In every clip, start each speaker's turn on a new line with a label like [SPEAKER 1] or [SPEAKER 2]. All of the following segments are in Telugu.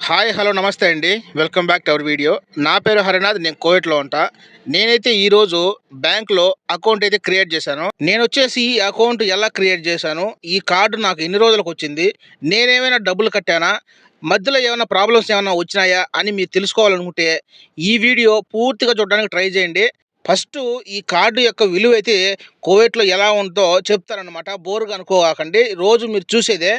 [SPEAKER 1] హాయ్ హలో నమస్తే అండి. Welcome back to our video. నా పేరు హరినాథ్. నేను కోవిడ్లో ఉంటా. నేనైతే ఈరోజు బ్యాంక్లో అకౌంట్ అయితే క్రియేట్ చేశాను. నేను వచ్చేసి ఈ అకౌంట్ ఎలా క్రియేట్ చేశాను, ఈ కార్డు నాకు ఎన్ని రోజులకు వచ్చింది, నేనేమైనా డబ్బులు కట్టానా, మధ్యలో ఏమైనా ప్రాబ్లమ్స్ ఏమైనా వచ్చినాయా అని మీరు తెలుసుకోవాలనుకుంటే ఈ వీడియో పూర్తిగా చూడడానికి ట్రై చేయండి. ఫస్ట్ ఈ కార్డు యొక్క విలువ అయితే కోవిడ్లో ఎలా ఉందో చెప్తారనమాట. బోరుగా అనుకోకండి. రోజు మీరు చూసేదే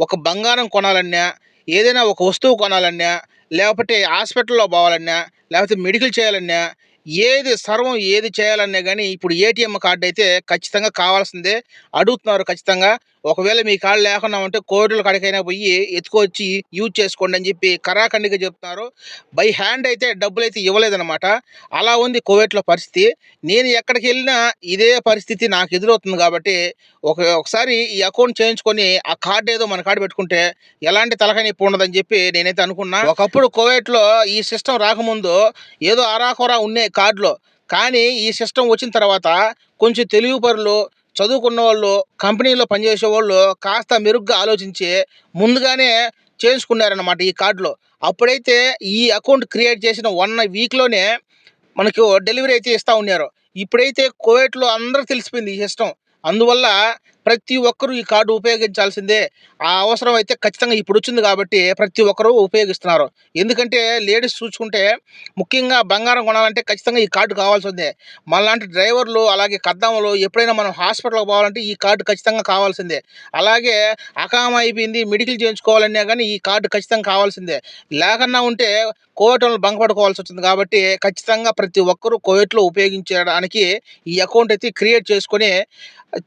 [SPEAKER 1] ఒక బంగారం కొనాలన్నా, ఏదైనా ఒక వస్తువు కొనాలన్నా, లేకపోతే హాస్పిటల్‌లో పోవాలన్నా, లేకపోతే మెడికల్ చేయాలన్నా, ఏది చేయాలన్నా గానీ ఇప్పుడు ఏటీఎం కార్డ్ అయితే ఖచ్చితంగా కావాల్సిందే. అడుగుతున్నారు ఖచ్చితంగా. ఒకవేళ మీ కాడ లేకుండా ఉంటే కోవిడ్‌ల కాడికైనా పోయి ఎత్తుకొచ్చి యూజ్ చేసుకోండి అని చెప్పి ఖరాఖండిగా చెప్తున్నారు. బై హ్యాండ్ అయితే డబ్బులైతే ఇవ్వలేదనమాట. అలా ఉంది కోవిడ్‌లో పరిస్థితి. నేను ఎక్కడికెళ్ళినా ఇదే పరిస్థితి నాకు ఎదురవుతుంది కాబట్టి ఒకసారి ఈ అకౌంట్ చేయించుకొని ఆ కార్డ్ ఏదో మన కాడ పెట్టుకుంటే ఎలాంటి తలకాయ నొప్పి ఉండదని చెప్పి నేనైతే అనుకున్నా. ఒకప్పుడు కోవిడ్‌లో ఈ సిస్టమ్ రాకముందు ఏదో అరాకొరా ఉన్నాయి కార్డులో. కానీ ఈ సిస్టమ్ వచ్చిన తర్వాత కొంచెం తెలివి పరులు, చదువుకున్నోళ్ళు, కంపెనీలో పనిచేసేవాళ్ళు కాస్త మెరుగ్గా ఆలోచించి ముందుగానే చేయించుకున్నారన్నమాట ఈ కార్డులో. అప్పుడైతే ఈ అకౌంట్ క్రియేట్ చేసిన 1 వీక్‌లోనే మనకు డెలివరీ అయితే ఇస్తా ఉన్నారు. ఇప్పుడైతే కోవిడ్‌లో అందరికి తెలిసిపోయింది ఈ సిస్టమ్. అందువల్ల ప్రతి ఒక్కరూ ఈ కార్డు ఉపయోగించాల్సిందే. ఆ అవసరం అయితే ఖచ్చితంగా ఇప్పుడొచ్చింది కాబట్టి ప్రతి ఒక్కరూ ఉపయోగిస్తున్నారు. ఎందుకంటే లేడీస్ చూసుకుంటే ముఖ్యంగా బంగారం కొనాలంటే ఖచ్చితంగా ఈ కార్డు కావాల్సిందే. మనలాంటి డ్రైవర్లు అలాగే కద్దాములు ఎప్పుడైనా మనం హాస్పిటల్‌కి పోవాలంటే ఈ కార్డు ఖచ్చితంగా కావాల్సిందే. అలాగే అకామ అయిపోయింది మెడికల్ చేయించుకోవాలన్నా గానీ ఈ కార్డు ఖచ్చితంగా కావాల్సిందే. లేకన్నా ఉంటే కోవిటోళ్ళు బంకపడుకోవాల్సొచ్చింది కాబట్టి ఖచ్చితంగా ప్రతి ఒక్కరూ కోవిడ్‌లో ఉపయోగించడానికి ఈ అకౌంట్ అయితే క్రియేట్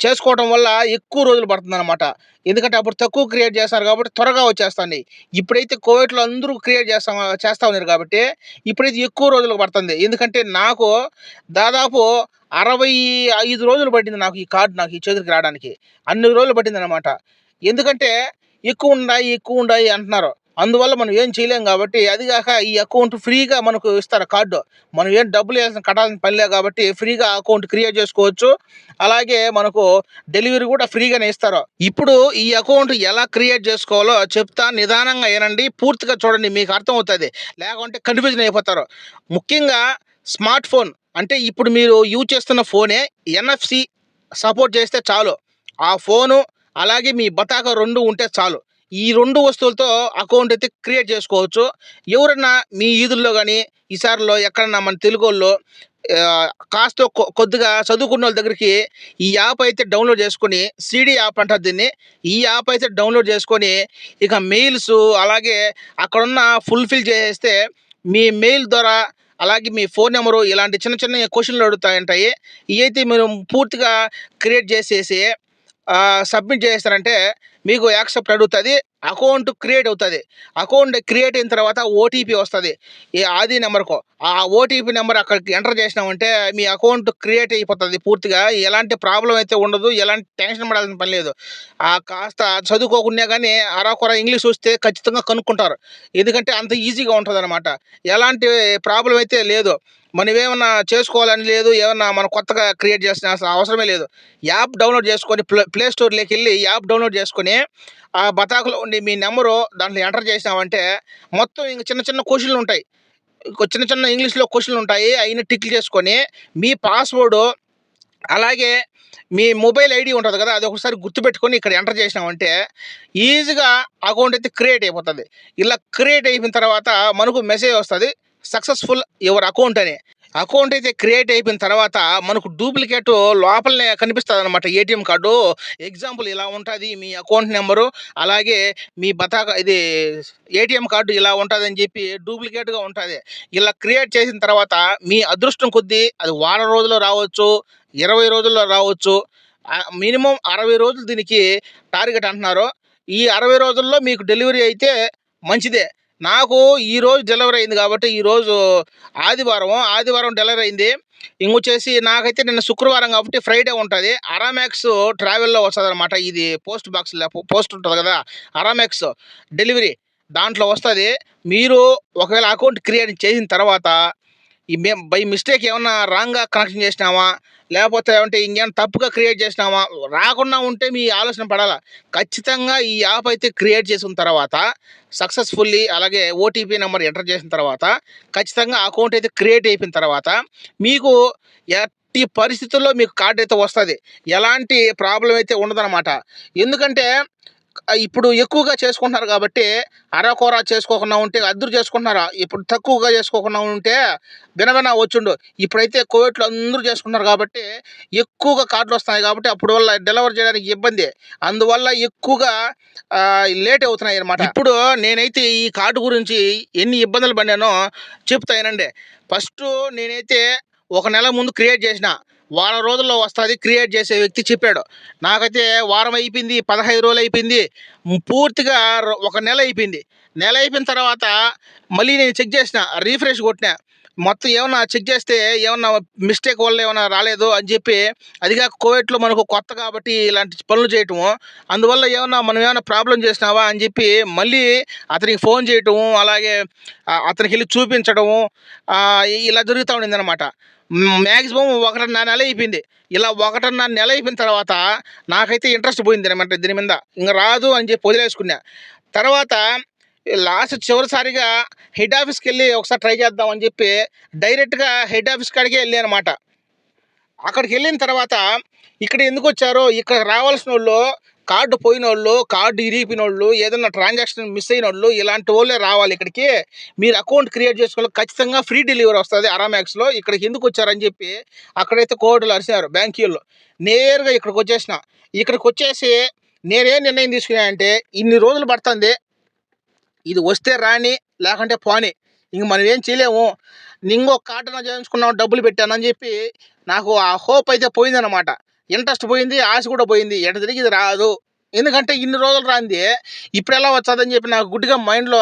[SPEAKER 1] చేసుకోవడం వల్ల ఎక్కువ రోజులు పడుతుందనమాట. ఎందుకంటే అప్పుడు తక్కువ క్రియేట్ చేస్తారు కాబట్టి త్వరగా వచ్చేస్తాయి. ఇప్పుడైతే కోవిడ్‌లో అందరూ క్రియేట్ చేస్తా ఉన్నారు కాబట్టి ఇప్పుడైతే ఎక్కువ రోజులు పడుతుంది. ఎందుకంటే నాకు దాదాపు 65 రోజులు పట్టింది నాకు ఈ కార్డ్ నాకు ఈ చేతికి రావడానికి. అన్ని రోజులు పట్టిందనమాట. ఎందుకంటే ఎక్కువుండాయి అంటున్నారు. అందువల్ల మనం ఏం చేయలేం కాబట్టి, అది గాక ఈ అకౌంట్ ఫ్రీగా మనకు ఇస్తారు కార్డు. మనం ఏం కట్టాల్సిన పని లేదు కాబట్టి ఫ్రీగా అకౌంట్ క్రియేట్ చేసుకోవచ్చు. అలాగే మనకు డెలివరీ కూడా ఫ్రీగానే ఇస్తారు. ఇప్పుడు ఈ అకౌంట్ ఎలా క్రియేట్ చేసుకోవాలో చెప్తా, నిదానంగా వినండి. పూర్తిగా చూడండి మీకు అర్థమవుతది. లేకుంటే కన్‌ఫ్యూజన్ అయిపోతారు. ముఖ్యంగా స్మార్ట్ ఫోన్ అంటే ఇప్పుడు మీరు యూజ్ చేస్తున్న ఫోనే ఎన్ఎఫ్‌సి సపోర్ట్ చేస్తే చాలు. ఆ ఫోను అలాగే మీ బతాక 2 ఉంటే చాలు. ఈ 2 వస్తువులతో అకౌంట్ అయితే క్రియేట్ చేసుకోవచ్చు. ఎవరన్నా మీ ఈదుల్లో గానీ, ఈసారిలో ఎక్కడన్నా మన తెలుగోళ్ళు కాస్తో కొద్దిగా చదువుకున్నోళ్ళ దగ్గరికి ఈ యాప్ అయితే డౌన్‌లోడ్ చేసుకొని, సీడీ యాప్ అంటారు దీన్ని. ఈ యాప్ అయితే డౌన్‌లోడ్ చేసుకొని, ఇక మెయిల్సు అలాగే అక్కడున్న ఫుల్‌ఫిల్ చేసేస్తే మీ మెయిల్ ద్వారా అలాగే మీ ఫోన్ నంబరు ఇలాంటి చిన్న చిన్న క్వెషన్‌లు అడుగుతా ఉంటాయి. ఇయైతే మీరు పూర్తిగా క్రియేట్ చేసేసి సబ్మిట్ చేసేసారంటే మీకు యాక్సెప్ట్ అడుగుతది. అకౌంట్ క్రియేట్ అవుతది. అకౌంట్ క్రియేట్ అయిన తర్వాత ఓటీపీ వస్తది. ఈ ఆది నంబర్‌కు. ఆ ఓటీపీ నంబర్ అక్కడికి ఎంటర్ చేసినామంటే మీ అకౌంట్ క్రియేట్ అయిపోతది పూర్తిగా. ఎలాంటి ప్రాబ్లమ్ అయితే ఉండదు. ఎలాంటి టెన్షన్ పడాల్సిన పని లేదు. కాస్త చదువుకోకున్నా గానీ అరాకొర ఇంగ్లీష్ వస్తే ఖచ్చితంగా కనుక్కుంటారు. ఎందుకంటే అంత ఈజీగా ఉంటదనమాట. ఎలాంటి ప్రాబ్లమ్ అయితే లేదు. మనమేమన్నా చేసుకోవాలని లేదు. ఏమన్నా మనం కొత్తగా క్రియేట్ చేయాల్సిన అవసరమే లేదు. యాప్ డౌన్‌లోడ్ చేసుకొని ప్లే స్టోర్‌లోకెళ్ళి యాప్ డౌన్‌లోడ్ చేసుకొని ఆ బతాకులో ఉండి మీ నంబరు దాంట్లో ఎంటర్ చేసినామంటే మొత్తం ఇంక చిన్న చిన్న క్వెషన్‌లుంటాయి. చిన్న చిన్న ఇంగ్లీష్‌లో క్వెషన్‌లుంటాయి. అయన్నీ టిక్ చేసుకొని మీ పాస్‌వర్డు అలాగే మీ మొబైల్ ఐడీ ఉంటది కదా! అది ఒకసారి గుర్తుపెట్టుకొని ఇక్కడ ఎంటర్ చేసినామంటే ఈజీగా అకౌంట్ అయితే క్రియేట్ అయిపోతది. ఇలా క్రియేట్ అయిపోయిన తర్వాత మనకు మెసేజ్ వస్తది. సక్సెస్‌ఫుల్ యువర్ అకౌంట్ అని. అకౌంట్ అయితే క్రియేట్ అయిపోయిన తర్వాత మనకు డూప్లికేట్ లోపలనే కనిపిస్తదనమాట ఏటీఎం కార్డు. ఎగ్జాంపుల్ ఇలా ఉంటది మీ అకౌంట్ నంబరు, అలాగే మీ ఇది ఏటీఎం కార్డు ఇలా ఉంటదని చెప్పి డూప్లికేట్‌గా ఉంటది. ఇలా క్రియేట్ చేసిన తర్వాత మీ అదృష్టం కొద్దీ అది వారం రోజుల్లో రావచ్చు, 20 రోజుల్లో రావచ్చు. మినిమమ్ 60 రోజులు దీనికి టార్గెట్ అంటున్నారు. ఈ 60 రోజుల్లో మీకు డెలివరీ అయితే మంచిదే. నాకు ఈరోజు డెలివరీ అయింది కాబట్టి ఈరోజు ఆదివారం డెలివరీ అయింది. ఇంకొచ్చేసి నాకైతే నిన్న శుక్రవారం కాబట్టి ఫ్రైడే ఉంటది. అరామాక్స్ ట్రావెల్‌లో వస్తదనమాట. ఇది పోస్ట్ ఉంటది కదా! అరామాక్స్ డెలివరీ దాంట్లో వస్తది. మీరు ఒకవేళ అకౌంట్ క్రియేట్ చేసిన తర్వాత మేము బై మిస్టేక్ ఏమన్నా రాంగ్గా కనెక్షన్ చేసినామా, లేకపోతే ఏమంటే ఇంకేమైనా తప్పుగా క్రియేట్ చేసినామా, రాకుండా ఉంటే మీ ఆలోచన పడాలా. ఖచ్చితంగా ఈ యాప్ అయితే క్రియేట్ చేసిన తర్వాత సక్సెస్ఫుల్లీ అలాగే ఓటీపీ నెంబర్ ఎంటర్ చేసిన తర్వాత ఖచ్చితంగా అకౌంట్ అయితే క్రియేట్ అయిపోయిన తర్వాత మీకు ఎట్టి పరిస్థితుల్లో మీకు కార్డు అయితే వస్తుంది. ఎలాంటి ప్రాబ్లం అయితే ఉండదన్నమాట. ఎందుకంటే ఇప్పుడు ఎక్కువగా చేసుకుంటున్నారు కాబట్టి అరకొర చేసుకోకుండా ఉంటే అద్దరు చేసుకుంటున్నారు. ఇప్పుడు తక్కువగా చేసుకోకుండా ఉంటే వినవిన వచ్చుండు. ఇప్పుడైతే కోవిడ్లో అందరూ చేసుకుంటున్నారు కాబట్టి ఎక్కువగా కార్డులు వస్తున్నాయి కాబట్టి అప్పుడు వల్ల డెలివరీ చేయడానికి ఇబ్బంది. అందువల్ల ఎక్కువగా లేట్ అవుతున్నాయి అన్నమాట. ఇప్పుడు నేనైతే ఈ కార్డు గురించి ఎన్ని ఇబ్బందులు పడినానో చెప్తా వినండి. ఫస్ట్ నేనైతే ఒక నెల ముందు క్రియేట్ చేసిన. వారం రోజుల్లో వస్తుంది క్రియేట్ చేసే వ్యక్తి చెప్పాడు. నాకైతే వారం అయిపోయింది, 15 రోజులు అయిపోయింది, పూర్తిగా ఒక నెల అయిపోయింది. నెల అయిపోయిన తర్వాత మళ్ళీ నేను చెక్ చేసిన, రీఫ్రెష్ కొట్టినా. మొత్తం ఏమన్నా చెక్ చేస్తే ఏమన్నా మిస్టేక్ వల్ల ఏమన్నా రాలేదు అని చెప్పి, అదిగా కోవిడ్లో మనకు కొత్త కాబట్టి ఇలాంటి పనులు చేయటము, అందువల్ల ఏమన్నా మనం ఏమైనా ప్రాబ్లం చేసినావా అని చెప్పి మళ్ళీ అతనికి ఫోన్ చేయటము, అలాగే అతనికి వెళ్ళి చూపించడము ఇలా జరుగుతూ ఉండింది అనమాట. మ్యాక్సిమం 1.5 నెల అయిపోయింది. ఇలా 1.5 నెల అయిపోయిన తర్వాత నాకైతే ఇంట్రెస్ట్ పోయింది అనమాట దీని మీద. ఇంక రాదు అని చెప్పి వదిలేసుకున్నా. తర్వాత లాస్ట్ చివరిసారిగా హెడ్ ఆఫీస్కి వెళ్ళి ఒకసారి ట్రై చేద్దాం అని చెప్పి డైరెక్ట్గా హెడ్ ఆఫీస్ కాడికే వెళ్ళాను అనమాట. అక్కడికి వెళ్ళిన తర్వాత ఇక్కడ ఎందుకు వచ్చారో, ఇక్కడ రావాల్సిన వాళ్ళు కార్డు పోయిన వాళ్ళు, కార్డు ఇరిగిపోయిన వాళ్ళు, ఏదైనా ట్రాన్సాక్షన్ మిస్ అయిన వాళ్ళు, ఇలాంటి వాళ్ళే రావాలి ఇక్కడికి. మీరు అకౌంట్ క్రియేట్ చేసుకోవాలి, ఖచ్చితంగా ఫ్రీ డెలివరీ వస్తుంది అరామాక్స్లో. ఇక్కడికి ఎందుకు వచ్చారని చెప్పి అక్కడైతే కోర్టులు అరిచారు బ్యాంకీల్లో. నేరుగా ఇక్కడికి వచ్చేసిన. ఇక్కడికి వచ్చేసి నేనేం నిర్ణయం తీసుకున్నానంటే, ఇన్ని రోజులు పడుతుంది, ఇది వస్తే రాని లేకుంటే పోని, ఇంక మనం ఏం చేయలేము, ఇంకొక కార్డున చేయించుకున్నాం డబ్బులు పెట్టానని చెప్పి నాకు ఆ హోప్ అయితే పోయిందనమాట. ఇంట్రెస్ట్ పోయింది, ఆశ కూడా పోయింది. ఎట తిరిగి ఇది రాదు, ఎందుకంటే ఇన్ని రోజులు రాంది ఇప్పుడు ఎలా వచ్చదని చెప్పి నాకు గుడ్డిగా మైండ్లో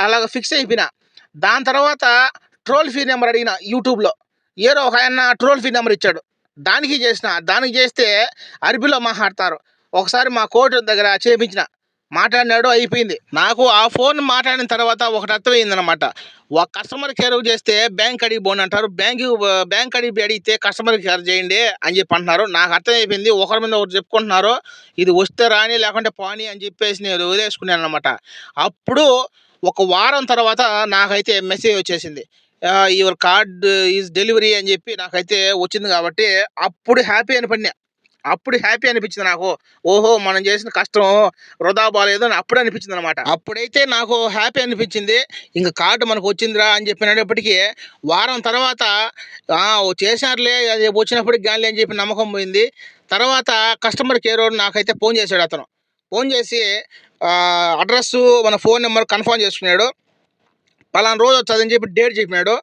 [SPEAKER 1] అలాగ ఫిక్స్ అయిపోయినా. దాని తర్వాత ట్రోల్ ఫ్రీ నెంబర్ అడిగిన యూట్యూబ్లో. ఏదో ఒక ఆయన ట్రోల్ ఫ్రీ నెంబర్ ఇచ్చాడు, దానికి చేసిన. దానికి చేస్తే అరబీలో మాట్లాడతారు. ఒకసారి మా కోర్టు దగ్గర చేయించిన, మాట్లాడినాడు, అయిపోయింది. నాకు ఆ ఫోన్ మాట్లాడిన తర్వాత ఒకటి అర్థమైందనమాట. ఒక కస్టమర్ కేర్ చేస్తే బ్యాంక్ అడిగి పోండి అంటారు, బ్యాంక్ అడిగితే కస్టమర్ కేర్ చేయండి అని చెప్పి అంటున్నారు. నాకు అర్థమైపోయింది, ఒకరి మీద ఒకరు చెప్పుకుంటున్నారు, ఇది వస్తే రాని లేకుంటే పోని అని చెప్పేసి నేను వదిలేసుకున్నాను అనమాట. అప్పుడు ఒక వారం తర్వాత నాకైతే మెసేజ్ వచ్చేసింది, యువర్ కార్డ్ ఈజ్ డెలివరీ అని చెప్పి నాకైతే వచ్చింది. కాబట్టి అప్పుడు హ్యాపీ అనిపించింది నాకు. ఓహో, మనం చేసిన కష్టం వృధా బాలేదు అని అప్పుడు అనిపించింది అనమాట. అప్పుడైతే నాకు హ్యాపీ అనిపించింది, ఇంక కార్డు మనకు వచ్చిందిరా అని చెప్పినప్పటికీ వారం తర్వాత చేశారులే, అది వచ్చినప్పటికి గాలి అని చెప్పి నమ్మకం పోయింది. తర్వాత కస్టమర్ కేర్ నాకైతే ఫోన్ చేశాడు. అతను ఫోన్ చేసి అడ్రస్సు మన ఫోన్ నెంబర్ కన్ఫర్మ్ చేసుకున్నాడు. పలానా రోజు వచ్చదని చెప్పి డేట్ చెప్పినాడు.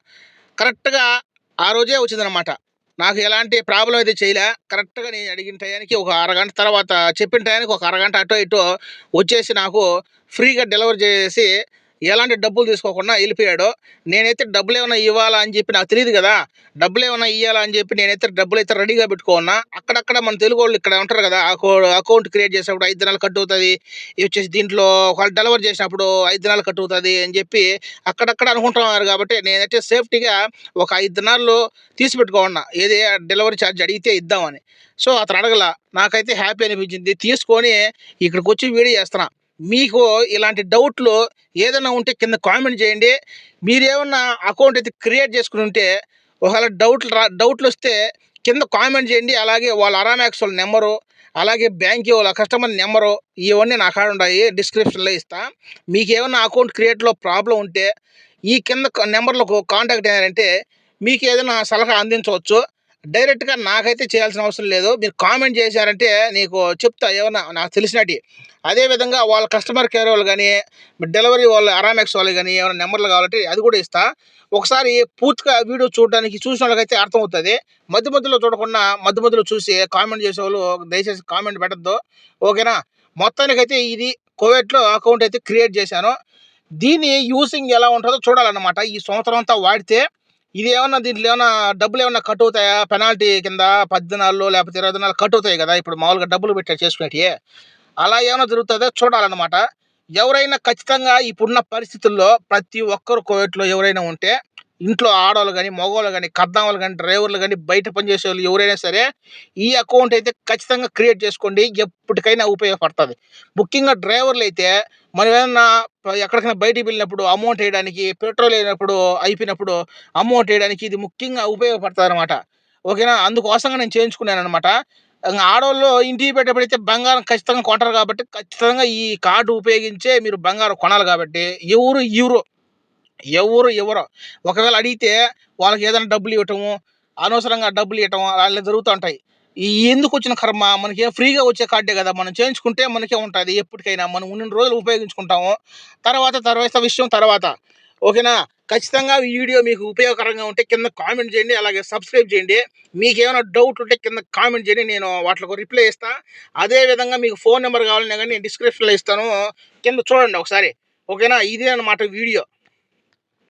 [SPEAKER 1] కరెక్ట్గా ఆ రోజే వచ్చిందనమాట. నాకు ఎలాంటి ప్రాబ్లం అయితే చేయలే. కరెక్ట్గా నేను అడిగిన టయానికి ఒక అరగంట తర్వాత, చెప్పిన టయానికి ఒక అరగంట అటో ఇటో వచ్చేసి నాకు ఫ్రీగా డెలివరీ చేసి ఎలాంటి డబ్బులు తీసుకోకుండా వెళ్ళిపోయాడు. నేనైతే డబ్బులు ఏమైనా ఇవ్వాలా అని చెప్పి నాకు తెలియదు కదా, డబ్బులు ఏమైనా ఇవ్వాలా అని చెప్పి నేనైతే డబ్బులు అయితే రెడీగా పెట్టుకున్నా. అక్కడక్కడ మన తెలుగు వాళ్ళు ఇక్కడ ఉంటారు కదా, అకౌంట్ క్రియేట్ చేసినప్పుడు 5 దినాలు కట్ అవుతుంది, ఇది వచ్చేసి దీంట్లో వాళ్ళు డెలివరీ చేసినప్పుడు 5 దినాలు కట్ అవుతుంది అని చెప్పి అక్కడక్కడ అనుకుంటున్నారు. కాబట్టి నేనైతే సేఫ్టీగా ఒక 5 దినాలు తీసి పెట్టుకున్నా, ఏది డెలివరీ ఛార్జ్ అడిగితే ఇద్దామని. సో అతను అడగల, నాకైతే హ్యాపీ అనిపించింది. తీసుకొని ఇక్కడికి వచ్చి వీడియో చేస్తున్నా. మీకు ఇలాంటి డౌట్లు ఏదైనా ఉంటే కింద కామెంట్ చేయండి. మీరేమన్నా అకౌంట్ అయితే క్రియేట్ చేసుకుని ఉంటే ఒకవేళ డౌట్లు వస్తే కింద కామెంట్ చేయండి. అలాగే వాళ్ళ అరామాక్స్ వాళ్ళ నెంబరు, అలాగే బ్యాంక్ వాళ్ళ కస్టమర్ నెంబరు, ఇవన్నీ నా కాడ ఉన్నాయి, డిస్క్రిప్షన్లో ఇస్తా. మీకు ఏమన్నా అకౌంట్ క్రియేట్లో ప్రాబ్లం ఉంటే ఈ కింద నెంబర్లకు కాంటాక్ట్ అయ్యారంటే మీకు ఏదైనా సలహా అందించవచ్చు. డైరెక్ట్గా నాకైతే చేయాల్సిన అవసరం లేదు, మీరు కామెంట్ చేశారంటే నీకు చెప్తా ఏమన్నా నాకు తెలిసినట్టు. అదేవిధంగా వాళ్ళ కస్టమర్ కేర్ వాళ్ళు కానీ, డెలివరీ వాళ్ళ అరామాక్స్ వాళ్ళు కానీ ఏమైనా నెంబర్లు కావాలంటే అది కూడా ఇస్తా. ఒకసారి పూర్తిగా వీడియో చూసిన వాళ్ళకైతే అర్థమవుతుంది. మధ్యలో చూడకుండా మధ్యలో చూసి కామెంట్ చేసేవాళ్ళు దయచేసి కామెంట్ పెట్టద్దు, ఓకేనా. మొత్తానికైతే ఇది కోవిడ్లో అకౌంట్ అయితే క్రియేట్ చేశాను. దీని యూసింగ్ ఎలా ఉంటుందో చూడాలన్నమాట. ఈ సంవత్సరం అంతా వాడితే ఇది ఏమన్నా దీంట్లో ఏమన్నా డబ్బులు ఏమన్నా కట్ అవుతాయా, పెనాల్టీ కింద 10 దినాల్లో లేకపోతే 20 దినాలు కట్ అవుతాయి కదా ఇప్పుడు మామూలుగా డబ్బులు పెట్టి చేసుకునేటి, అలా ఏమైనా జరుగుతుందో చూడాలన్నమాట. ఎవరైనా ఖచ్చితంగా ఇప్పుడున్న పరిస్థితుల్లో ప్రతి ఒక్కరు కోవిడ్లో ఎవరైనా ఉంటే ఇంట్లో ఆడవాళ్ళు గానీ, మగవాళ్ళు గానీ, కద్దాములు గానీ, డ్రైవర్లు గానీ, బయట పనిచేసేవాళ్ళు ఎవరైనా సరే ఈ అకౌంట్ అయితే ఖచ్చితంగా క్రియేట్ చేసుకోండి. ఎప్పటికైనా ఉపయోగపడతది. ముఖ్యంగా డ్రైవర్లయితే మనం ఏదన్నా ఎక్కడికైనా బయటికి వెళ్ళినప్పుడు అమౌంట్ ఎయడానికి, పెట్రోల్ అయిపోయినప్పుడు అమౌంట్ ఎయడానికి ఇది ముఖ్యంగా ఉపయోగపడతదనమాట. ఓకేనా? అందుకోసంగా నేను చేయించుకున్నాననమాట. ఆడోళ్ళు ఇంటికి పెట్టేప్పుడైతే బంగారం ఖచ్చితంగా కొంటారు కాబట్టి, ఖచ్చితంగా ఈ కార్డ్ ఉపయోగించే మీరు బంగారం కొనాలి కాబట్టి ఎవరు ఇవ్వరు. ఎవరు ఇవ్వరు. ఒకవేళ అడిగితే వాళ్ళకేదైనా డబ్బులివ్వటము, అనవసరంగా డబ్బులియ్యటం అలా జరుగుతా ఉంటాయి. ఎందుకొచ్చిన కర్మ, మనకేం ఫ్రీగా వచ్చే కార్డే గదా! మనం చేయించుకుంటే మనకే ఉంటది ఎప్పటికైనా. మనం ఉన్నన్ని రోజులు ఉపయోగించుకుంటాము. తర్వాత విషయం తర్వాత. ఓకేనా? ఖచ్చితంగా ఈ వీడియో మీకు ఉపయోగకరంగా ఉంటే కింద కామెంట్ చేయండి. అలాగే సబ్స్క్రైబ్ చేయండి. మీకేమైనా డౌట్లుంటే కింద కామెంట్ చేయండి. నేను వాటిలకు రిప్లై ఇస్తా. అదే విధంగా మీకు ఫోను నంబర్ కావాలన్నా గానీ నేను డిస్క్రిప్షన్‌లో ఇస్తాను. కింద చూడండి ఒకసారి. ఓకేనా? ఇదే అన్నమాట వీడియో.